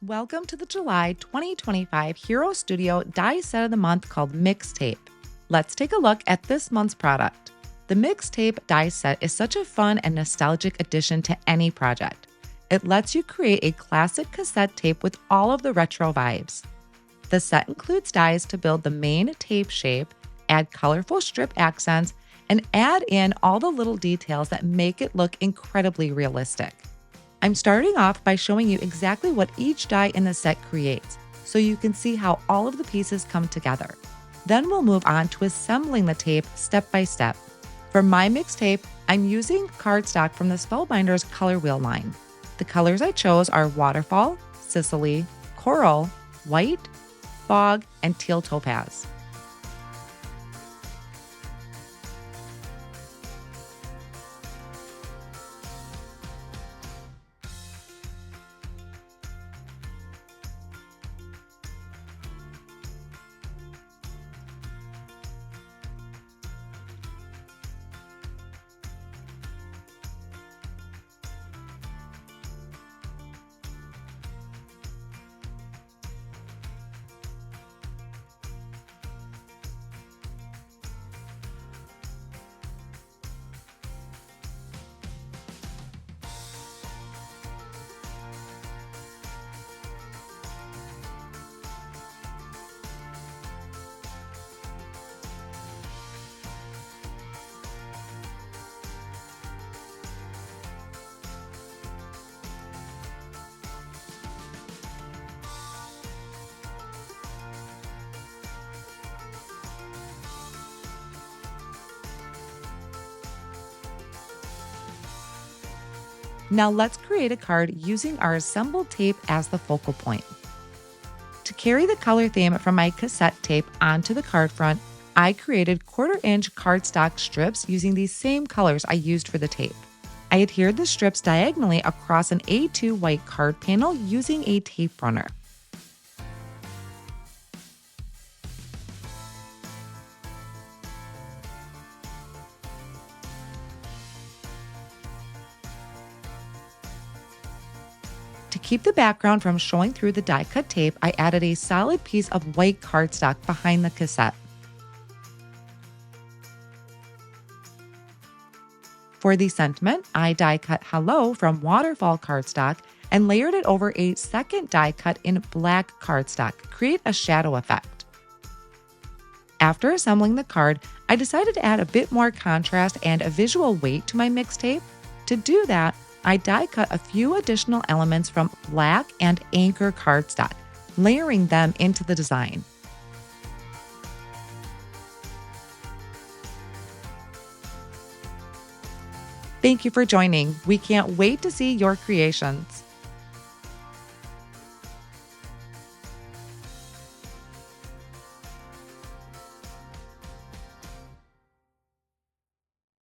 Welcome to the July 2025 Hero Studio die set of the month called Mixtape. Let's take a look at this month's product. The Mixtape die set is such a fun and nostalgic addition to any project. It lets you create a classic cassette tape with all of the retro vibes. The set includes dies to build the main tape shape, add colorful strip accents, and add in all the little details that make it look incredibly realistic. I'm starting off by showing you exactly what each die in the set creates, so you can see how all of the pieces come together. Then we'll move on to assembling the tape step by step. For my Mixtape, I'm using cardstock from the Spellbinders color wheel line. The colors I chose are Waterfall, Sicily, Coral, White, Fog, and Teal Topaz. Now let's create a card using our assembled tape as the focal point. To carry the color theme from my cassette tape onto the card front, I created 1/4-inch cardstock strips using these same colors I used for the tape. I adhered the strips diagonally across an A2 white card panel using a tape runner. To keep the background from showing through the die cut tape, I added a solid piece of white cardstock behind the cassette. For the sentiment, I die cut Hello from Waterfall cardstock and layered it over a second die cut in black cardstock to create a shadow effect. After assembling the card, I decided to add a bit more contrast and a visual weight to my Mixtape. To do that, I die cut a few additional elements from black and anchor cardstock, layering them into the design. Thank you for joining. We can't wait to see your creations.